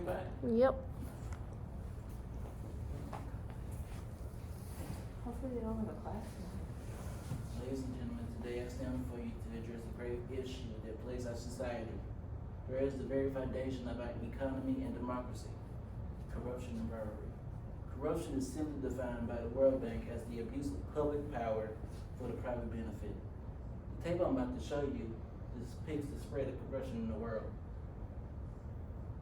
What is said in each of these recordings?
everybody? Yep. Hopefully they don't have a class. Ladies and gentlemen, today I stand before you to address a grave issue that plagues our society. Where is the very foundation of our economy and democracy? Corruption and bribery. Corruption is simply defined by the World Bank as the abuse of public power for the private benefit. The table I'm about to show you depicts the spread of corruption in the world.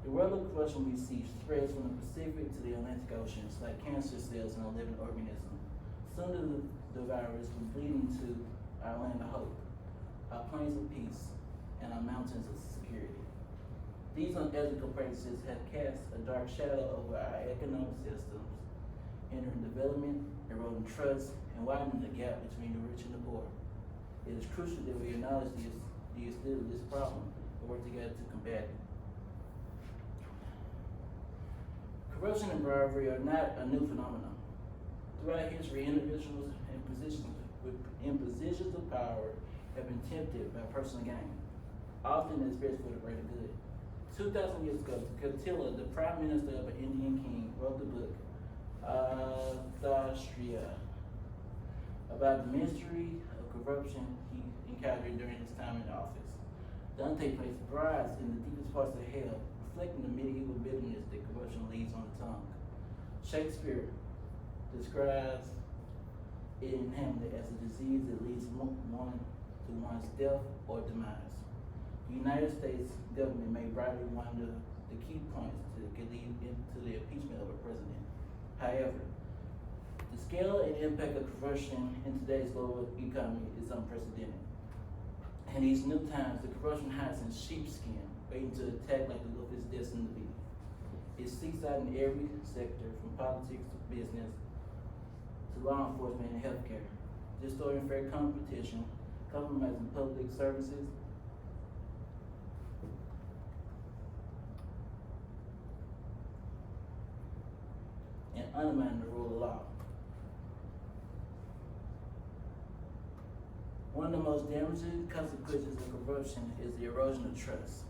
The world of corruption we see spreads from the Pacific to the Atlantic Oceans like cancer cells in a living organism. Soon the virus was bleeding to our land of hope, our plains of peace, and our mountains of security. These unethical practices have cast a dark shadow over our economic systems, hindering development, eroding trust, and widening the gap between the rich and the poor. It is crucial that we acknowledge the extent of this problem and work together to combat it. Corruption and bribery are not a new phenomenon. Throughout history, individuals in positions of power have been tempted by personal gain, often expressed for the greater good. 2,000 years ago, Attila, the prime minister of an Indian king, wrote the book, Arthashastra, about the mystery of corruption he encountered during his time in office. Dante placed brides in the deepest parts of hell, reflecting the medieval bitterness that corruption leaves on the tongue. Shakespeare describes it in Hamlet as a disease that leads one to one's death or demise. The United States government may bribe one of the key points to lead into the impeachment of a president. However, the scale and impact of corruption in today's global economy is unprecedented. In these new times, the corruption hides in sheepskin, waiting to attack like the wolf is destined to be. It seeks out in every sector, from politics to business to law enforcement and healthcare, distorting fair competition, compromising public services, and undermining the rule of law. One of the most damaging consequences of corruption is the erosion of trust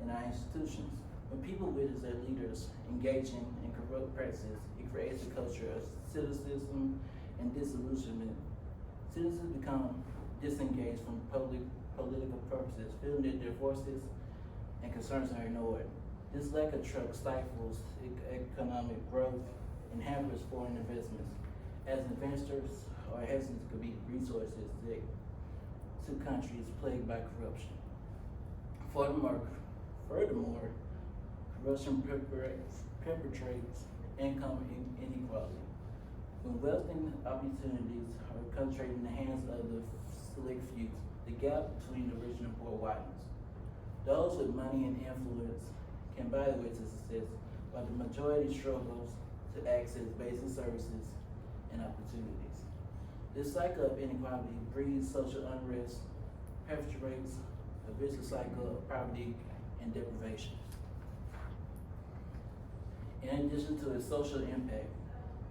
in our institutions. When people witness their leaders engaging in corrupt practices, it creates a culture of cynicism and disillusionment. Citizens become disengaged from political purposes, feeling that their voices and concerns are ignored. This lack of trust stifles economic growth and hampers foreign investments, as investors are hesitant to compete resources that to countries plagued by corruption. Furthermore, corruption perpetrates income inequality. When wealth and opportunities are concentrated in the hands of the select few, the gap between the rich and the poor widens. Those with money and influence can buy their way to success, while the majority struggles to access basic services and opportunities. This cycle of inequality breeds social unrest, perpetuates a vicious cycle of poverty and deprivation. In addition to its social impact,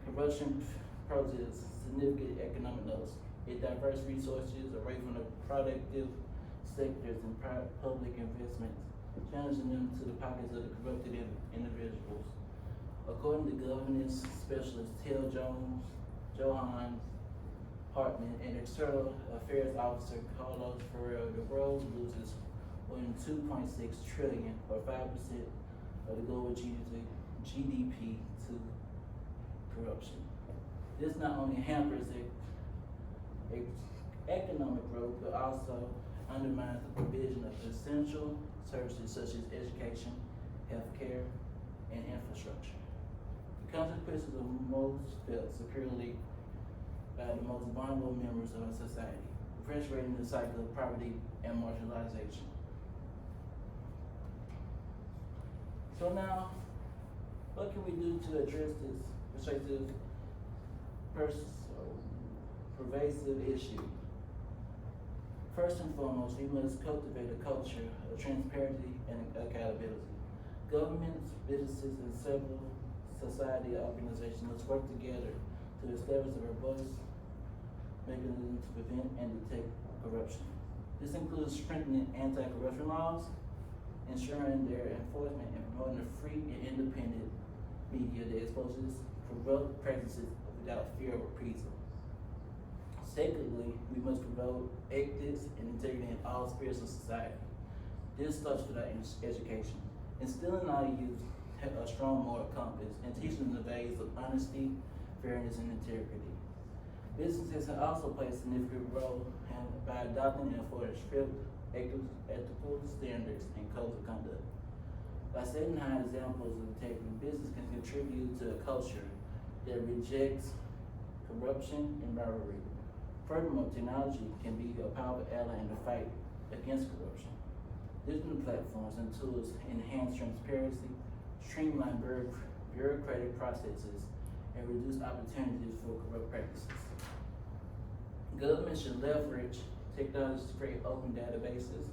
corruption poses significant economic loss. It diverts resources away from the productive sectors and public investments, challenging them to the pockets of the corrupted individuals. According to governance specialist Tel Johan Hartman and External Affairs Officer Carlos Ferrer, the world loses more than 2.6 trillion or 5% of the global GDP to corruption. This not only hampers economic growth, but also undermines the provision of essential services such as education, healthcare, and infrastructure. The consequences of most felt securely by the most vulnerable members of our society, perpetuating the cycle of poverty and marginalization. So now, what can we do to address this restrictive, pervasive issue? First and foremost, we must cultivate a culture of transparency and accountability. Governments, businesses, and several society organizations must work together to establish a robust mechanism to prevent and detect corruption. This includes strengthening anti-corruption laws, ensuring their enforcement and promoting a free and independent media that exposes corrupt practices without fear of reprisal. Secondly, we must promote ethics and integrity in all spheres of society. This starts with our education, instilling our youth a strong moral compass and teaching them the values of honesty, fairness, and integrity. Businesses can also play a significant role by adopting and enforcing strict ethical standards and codes of conduct. By setting high examples of integrity, business can contribute to a culture that rejects corruption and bribery. Furthermore, technology can be a powerful ally in the fight against corruption. Digital platforms and tools enhance transparency, streamline bureaucratic processes, and reduce opportunities for corrupt practices. Government should leverage technology to create open databases,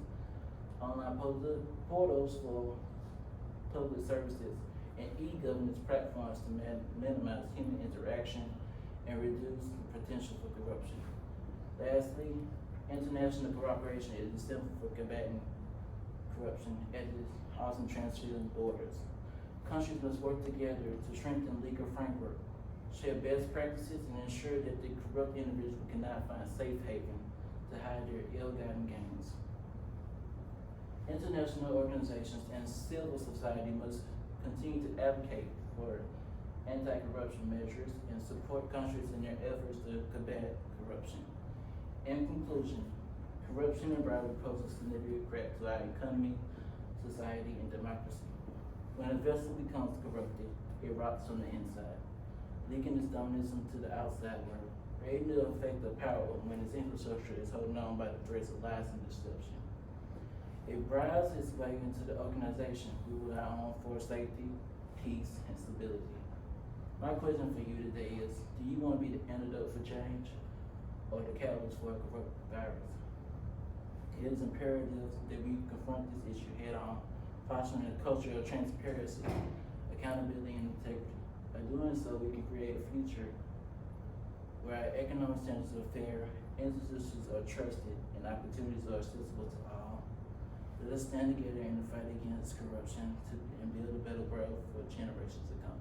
online portals for public services, and e-governance platforms to minimize human interaction and reduce the potential for corruption. Lastly, international cooperation is essential for combating corruption at the housing transcending borders. Countries must work together to strengthen legal framework, share best practices, and ensure that the corrupt individual cannot find safe haven to hide their ill-gotten gains. International organizations and civil society must continue to advocate for anti-corruption measures and support countries in their efforts to combat corruption. In conclusion, corruption and bribery pose a significant threat to our economy, society, and democracy. When a vessel becomes corrupted, it rots from the inside, leaking its dominance to the outside world, creating the effect of power when its infrastructure is holding on by the threads of lies and deception. It bribes its way into the organization we rely on for safety, peace, and stability. My question for you today is, do you want to be the antidote for change or the catalyst for a corrupt virus? It is imperative that we confront this issue head on, fostering a culture of transparency, accountability, and integrity. By doing so, we can create a future where our economic standards are fair, institutions are trusted, and opportunities are accessible to all. Let us stand together in the fight against corruption and build a better world for generations to come.